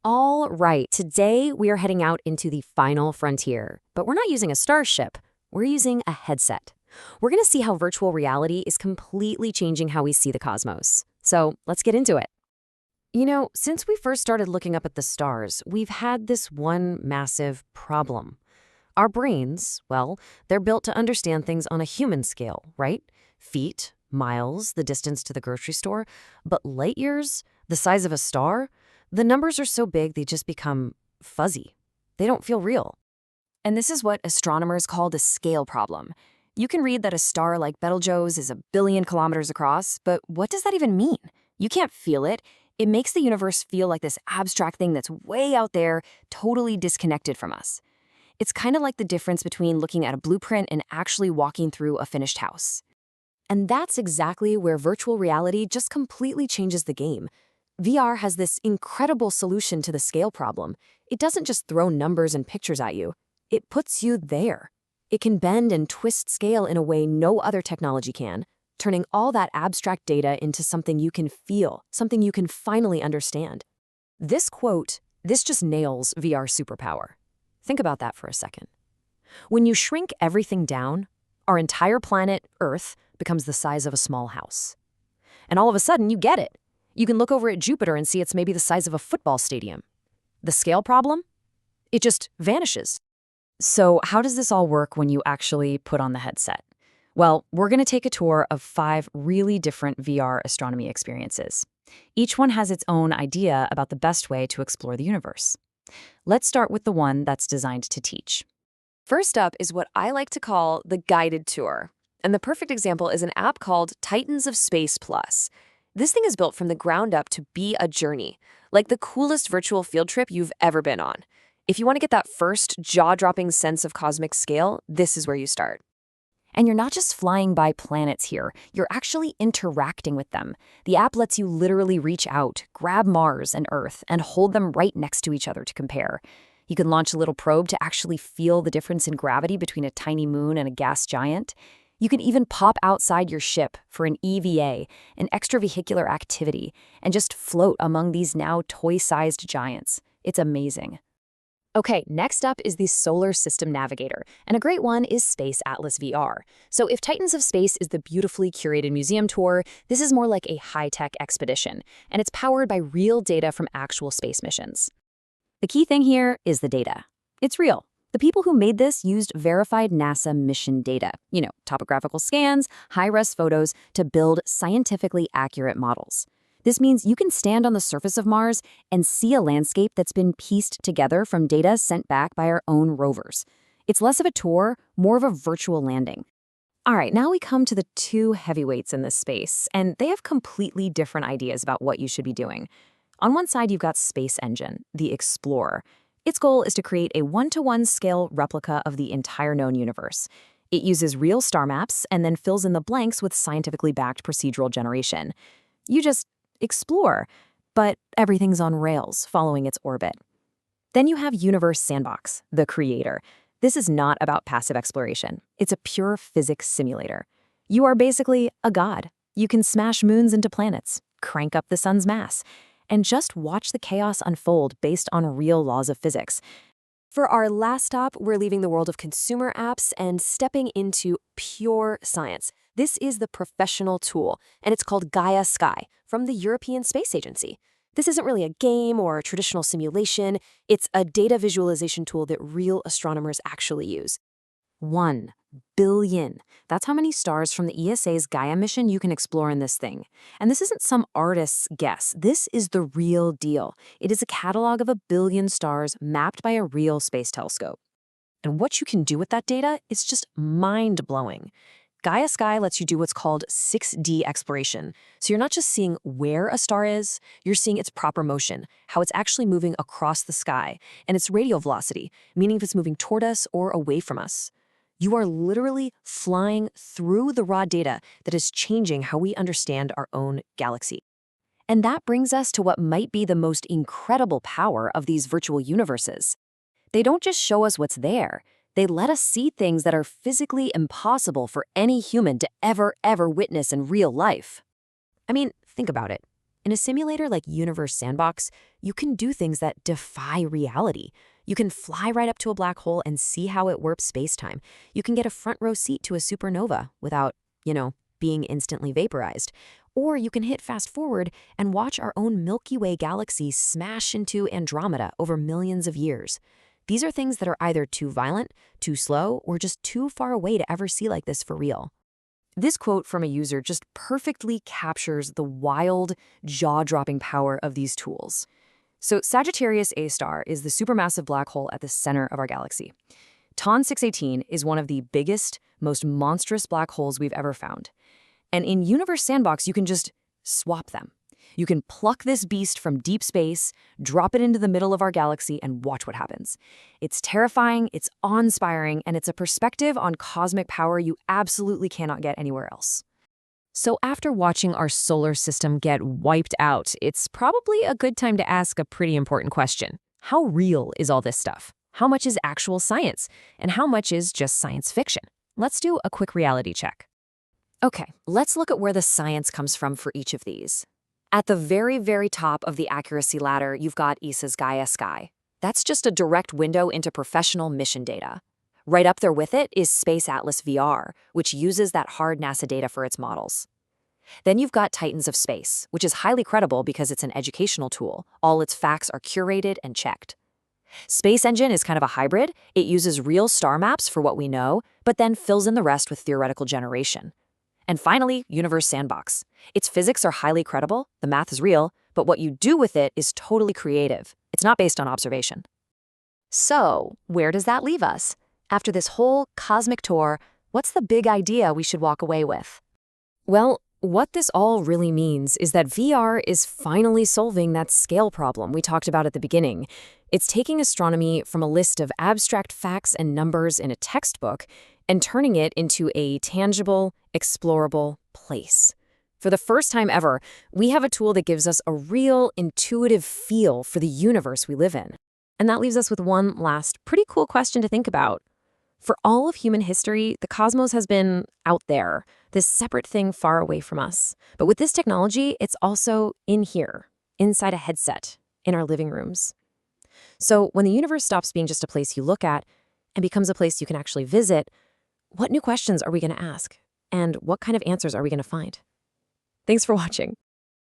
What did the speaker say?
All right, today we are heading out into the final frontier, but we're not using a starship, we're using a headset. We're going to see how virtual reality is completely changing how we see the cosmos. So let's get into it. Since we first started looking up at the stars, we've had this one massive problem. Our brains, well, they're built to understand things on a human scale, right? Feet, miles, the distance to the grocery store. But light years, the size of a star, the numbers are so big they just become fuzzy. They don't feel real. And this is what astronomers call the scale problem. You can read that a star like Betelgeuse is 1 billion kilometers across, but what does that even mean? You can't feel it. It makes the universe feel like this abstract thing that's way out there, totally disconnected from us. It's kind of like the difference between looking at a blueprint and actually walking through a finished house. And that's exactly where virtual reality just completely changes the game. VR has this incredible solution to the scale problem. It doesn't just throw numbers and pictures at you. It puts you there. It can bend and twist scale in a way no other technology can, turning all that abstract data into something you can feel, something you can finally understand. This quote, this just nails VR superpower. Think about that for a second. When you shrink everything down, our entire planet, Earth, becomes the size of a small house. And all of a sudden, you get it. You can look over at Jupiter and see it's maybe the size of a football stadium. The scale problem? It just vanishes. So how does this all work when you actually put on the headset? Well, we're going to take a tour of 5 really different VR astronomy experiences. Each one has its own idea about the best way to explore the universe. Let's start with the one that's designed to teach. First up is what I like to call the guided tour. And the perfect example is an app called Titans of Space Plus. This thing is built from the ground up to be a journey, like the coolest virtual field trip you've ever been on. If you want to get that first jaw-dropping sense of cosmic scale, this is where you start. And you're not just flying by planets here, you're actually interacting with them. The app lets you literally reach out, grab Mars and Earth, and hold them right next to each other to compare. You can launch a little probe to actually feel the difference in gravity between a tiny moon and a gas giant. You can even pop outside your ship for an EVA, an extravehicular activity, and just float among these now toy-sized giants. It's amazing. Okay, next up is the Solar System Navigator, and a great one is Space Atlas VR. So if Titans of Space is the beautifully curated museum tour, this is more like a high-tech expedition, and it's powered by real data from actual space missions. The key thing here is the data. It's real. The people who made this used verified NASA mission data, topographical scans, high-res photos, to build scientifically accurate models. This means you can stand on the surface of Mars and see a landscape that's been pieced together from data sent back by our own rovers. It's less of a tour, more of a virtual landing. All right, now we come to the 2 heavyweights in this space, and they have completely different ideas about what you should be doing. On one side, you've got Space Engine, the Explorer. Its goal is to create a 1-to-1 scale replica of the entire known universe. It uses real star maps and then fills in the blanks with scientifically backed procedural generation. You just explore, but everything's on rails following its orbit. Then you have Universe Sandbox, the Creator. This is not about passive exploration. It's a pure physics simulator. You are basically a god. You can smash moons into planets, crank up the sun's mass, and just watch the chaos unfold based on real laws of physics. For our last stop, we're leaving the world of consumer apps and stepping into pure science. This is the professional tool, and it's called Gaia Sky from the European Space Agency. This isn't really a game or a traditional simulation. It's a data visualization tool that real astronomers actually use. 1 billion. That's how many stars from the ESA's Gaia mission you can explore in this thing. And this isn't some artist's guess. This is the real deal. It is a catalog of 1 billion stars mapped by a real space telescope. And what you can do with that data is just mind-blowing. Gaia Sky lets you do what's called 6D exploration. So you're not just seeing where a star is, you're seeing its proper motion, how it's actually moving across the sky, and its radial velocity, meaning if it's moving toward us or away from us. You are literally flying through the raw data that is changing how we understand our own galaxy. And that brings us to what might be the most incredible power of these virtual universes. They don't just show us what's there. They let us see things that are physically impossible for any human to ever witness in real life. I mean, think about it. In a simulator like Universe Sandbox, you can do things that defy reality. You can fly right up to a black hole and see how it warps spacetime. You can get a front row seat to a supernova without, being instantly vaporized. Or you can hit fast forward and watch our own Milky Way galaxy smash into Andromeda over millions of years. These are things that are either too violent, too slow, or just too far away to ever see like this for real. This quote from a user just perfectly captures the wild, jaw-dropping power of these tools. So Sagittarius A* is the supermassive black hole at the center of our galaxy. TON 618 is one of the biggest, most monstrous black holes we've ever found. And in Universe Sandbox, you can just swap them. You can pluck this beast from deep space, drop it into the middle of our galaxy, and watch what happens. It's terrifying, it's awe-inspiring, and it's a perspective on cosmic power you absolutely cannot get anywhere else. So after watching our solar system get wiped out, it's probably a good time to ask a pretty important question. How real is all this stuff? How much is actual science? And how much is just science fiction? Let's do a quick reality check. Okay, let's look at where the science comes from for each of these. At the very, very top of the accuracy ladder, you've got ESA's Gaia Sky. That's just a direct window into professional mission data. Right up there with it is Space Atlas VR, which uses that hard NASA data for its models. Then you've got Titans of Space, which is highly credible because it's an educational tool. All its facts are curated and checked. Space Engine is kind of a hybrid. It uses real star maps for what we know, but then fills in the rest with theoretical generation. And finally, Universe Sandbox. Its physics are highly credible, the math is real, but what you do with it is totally creative. It's not based on observation. So, where does that leave us? After this whole cosmic tour, what's the big idea we should walk away with? Well, what this all really means is that VR is finally solving that scale problem we talked about at the beginning. It's taking astronomy from a list of abstract facts and numbers in a textbook and turning it into a tangible, explorable place. For the first time ever, we have a tool that gives us a real, intuitive feel for the universe we live in. And that leaves us with one last pretty cool question to think about. For all of human history, the cosmos has been out there, this separate thing far away from us. But with this technology, it's also in here, inside a headset, in our living rooms. So when the universe stops being just a place you look at and becomes a place you can actually visit, what new questions are we going to ask? And what kind of answers are we going to find? Thanks for watching.